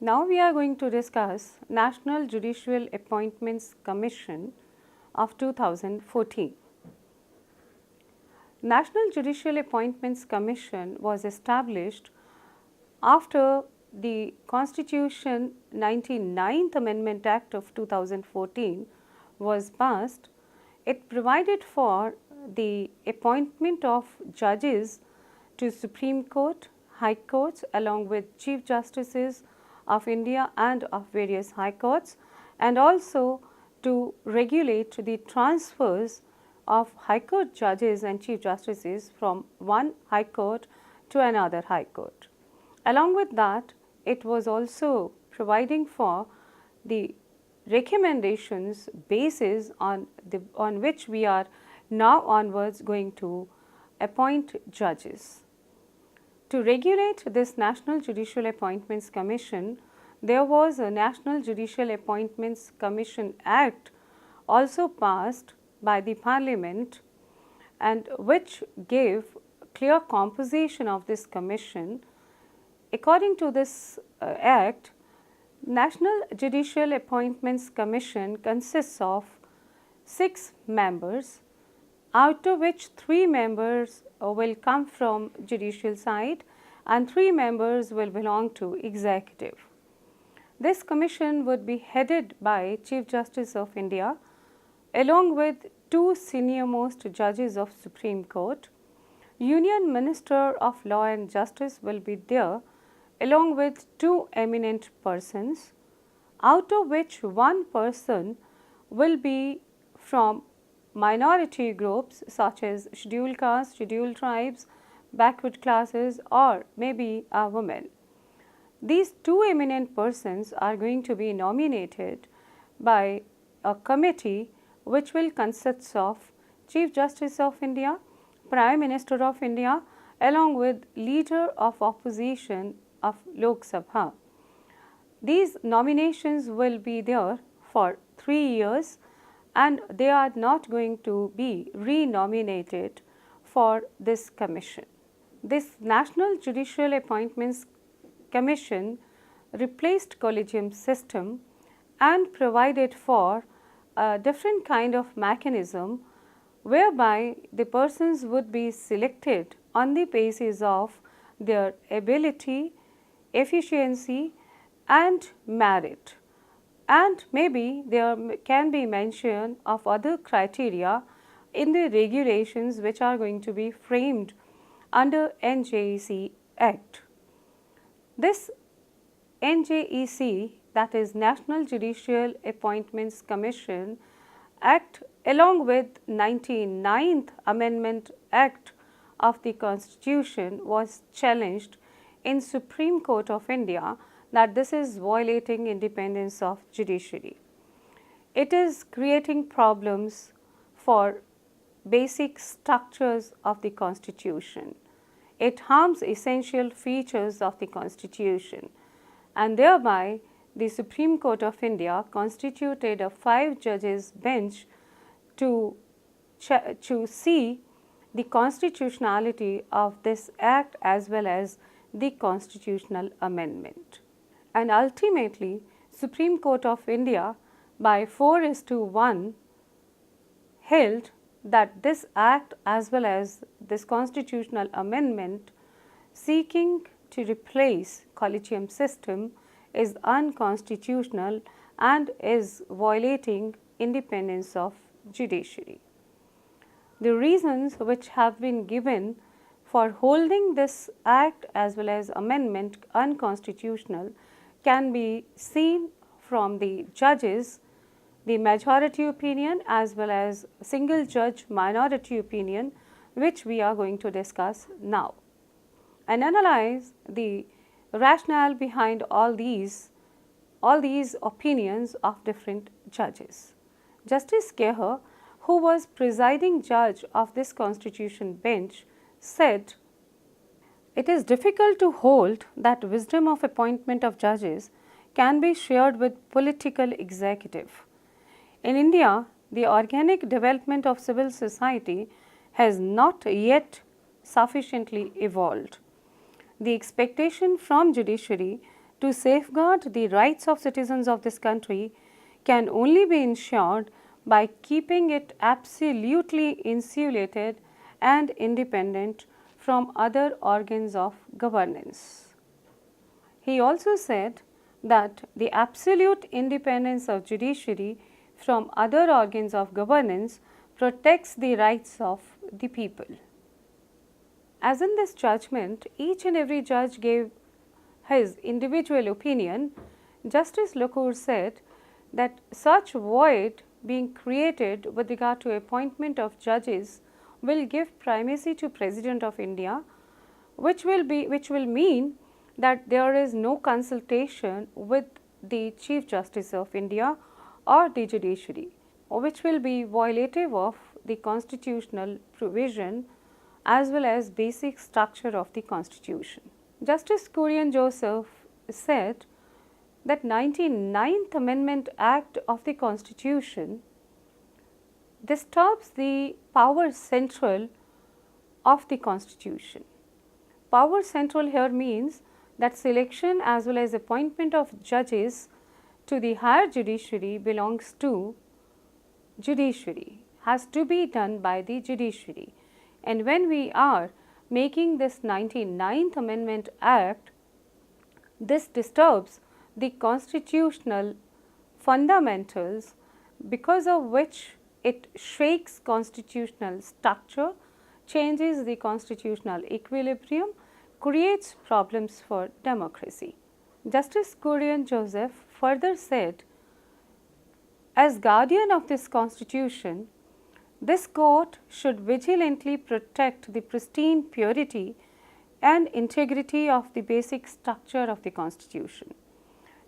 Now we are going to discuss National Judicial Appointments Commission of 2014. National Judicial Appointments Commission was established after the Constitution 99th Amendment Act of 2014 was passed. It provided for the appointment of judges to Supreme Court, High Courts along with Chief Justices of India and of various High Courts, and also to regulate the transfers of High Court judges and Chief Justices from one High Court to another High Court. Along with that, it was also providing for the recommendations basis on which we are now onwards going to appoint judges. To regulate this National Judicial Appointments Commission, there was a National Judicial Appointments Commission Act also passed by the Parliament, and which gave clear composition of this commission. According to this Act, National Judicial Appointments Commission consists of 6 members, out of which 3 members will come from judicial side and 3 members will belong to executive. This commission would be headed by Chief Justice of India along with 2 senior most judges of Supreme Court. Union Minister of Law and Justice will be there along with 2 eminent persons, out of which 1 person will be from minority groups such as scheduled castes, scheduled tribes, backward classes, or maybe a woman. These 2 eminent persons are going to be nominated by a committee which will consist of Chief Justice of India, Prime Minister of India, along with Leader of Opposition of Lok Sabha. These nominations will be there for 3 years and they are not going to be re-nominated for this commission. This National Judicial Appointments Commission replaced collegium system and provided for a different kind of mechanism whereby the persons would be selected on the basis of their ability, efficiency and merit, and maybe there can be mention of other criteria in the regulations which are going to be framed under NJEC Act. This NJEC, that is National Judicial Appointments Commission Act, along with 99th Amendment Act of the Constitution, was challenged in Supreme Court of India that this is violating independence of judiciary. It is creating problems for basic structures of the Constitution. It harms essential features of the Constitution, and thereby the Supreme Court of India constituted a 5 judges bench to see the constitutionality of this act as well as the constitutional amendment. And ultimately, Supreme Court of India by 4:1 held that this act as well as this constitutional amendment seeking to replace collegium system is unconstitutional and is violating independence of judiciary. The reasons which have been given for holding this act as well as amendment unconstitutional can be seen from the judges, the majority opinion as well as single judge minority opinion, which we are going to discuss now, and analyze the rationale behind all these opinions of different judges. Justice Keher, who was presiding judge of this constitution bench, said, "It is difficult to hold that wisdom of appointment of judges can be shared with political executive. In India, the organic development of civil society has not yet sufficiently evolved. The expectation from judiciary to safeguard the rights of citizens of this country can only be ensured by keeping it absolutely insulated and independent from other organs of governance. He also said that the absolute independence of judiciary from other organs of governance protects the rights of the people. As in this judgment, each and every judge gave his individual opinion. Justice Lokur said that such void being created with regard to appointment of judges will give primacy to President of India, which will mean that there is no consultation with the Chief Justice of India or the judiciary, which will be violative of the constitutional provision as well as basic structure of the Constitution. Justice Kurian Joseph said that 99th Amendment Act of the Constitution disturbs the power central of the Constitution. Power central here means that selection as well as appointment of judges to the higher judiciary belongs to judiciary, has to be done by the judiciary. And when we are making this 99th Amendment Act, this disturbs the constitutional fundamentals, because of which it shakes constitutional structure, changes the constitutional equilibrium, creates problems for democracy. Justice Kurian Joseph further said, as guardian of this Constitution, this court should vigilantly protect the pristine purity and integrity of the basic structure of the Constitution.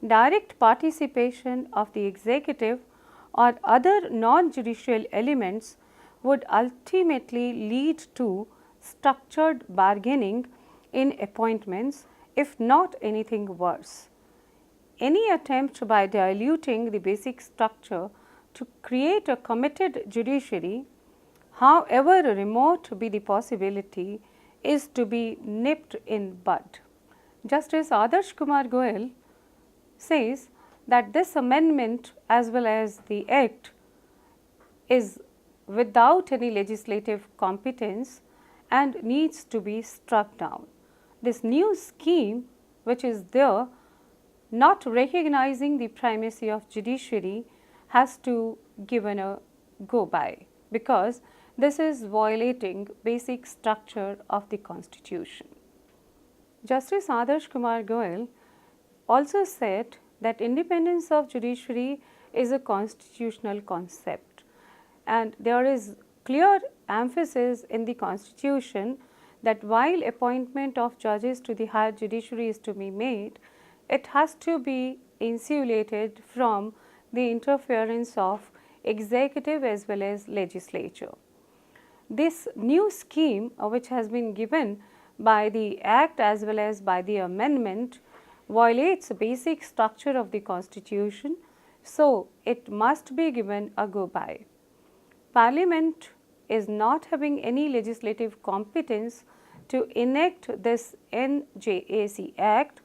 Direct participation of the executive or other non-judicial elements would ultimately lead to structured bargaining in appointments, if not anything worse. Any attempt by diluting the basic structure to create a committed judiciary, however remote be the possibility, is to be nipped in bud. Justice Adarsh Kumar Goel says that this amendment as well as the act is without any legislative competence and needs to be struck down. This new scheme which is there, not recognizing the primacy of judiciary, has to given a go by, because this is violating basic structure of the Constitution. Justice Adarsh Kumar Goel also said that independence of judiciary is a constitutional concept, and there is clear emphasis in the Constitution that while appointment of judges to the higher judiciary is to be made, it has to be insulated from the interference of executive as well as legislature. This new scheme which has been given by the Act as well as by the amendment violates the basic structure of the Constitution, so it must be given a go by. Parliament is not having any legislative competence to enact this NJAC Act,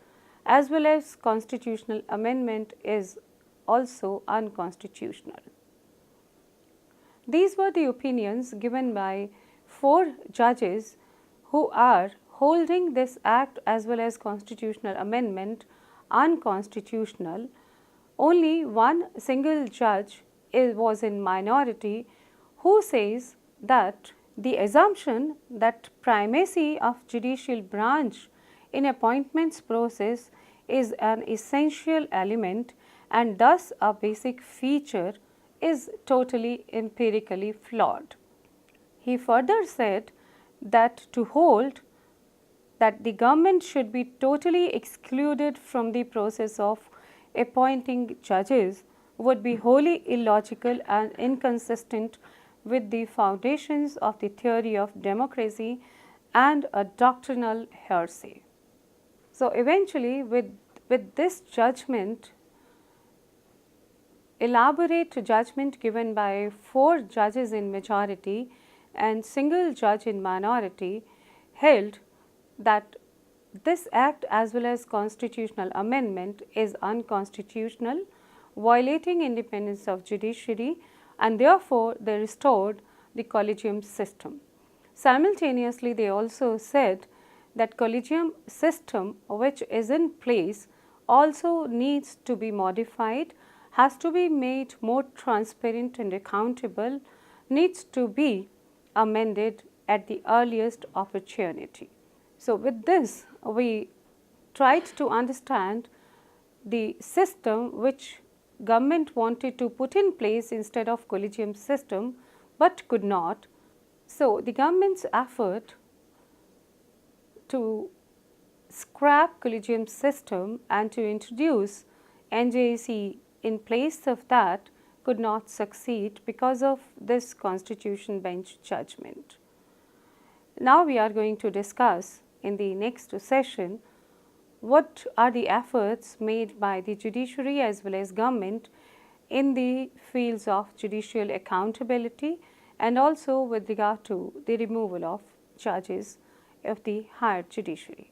as well as constitutional amendment is also unconstitutional. These were the opinions given by 4 judges who are holding this act as well as constitutional amendment unconstitutional. Only one single judge was in minority, who says that the assumption that primacy of judicial branch in appointments process is an essential element and thus a basic feature is totally empirically flawed. He further said that to hold that the government should be totally excluded from the process of appointing judges would be wholly illogical and inconsistent with the foundations of the theory of democracy and a doctrinal heresy. So, eventually with this judgment, elaborate judgment given by 4 judges in majority and single judge in minority, held that this act as well as constitutional amendment is unconstitutional, violating independence of judiciary, and therefore they restored the collegium system. Simultaneously, they also said that collegium system which is in place also needs to be modified, has to be made more transparent and accountable, needs to be amended at the earliest opportunity. So, with this we tried to understand the system which government wanted to put in place instead of collegium system, but could not. So, the government's effort to scrap collegium system and to introduce NJC in place of that could not succeed because of this Constitution Bench judgment. Now, we are going to discuss in the next session what are the efforts made by the judiciary as well as government in the fields of judicial accountability and also with regard to the removal of judges of the higher judiciary.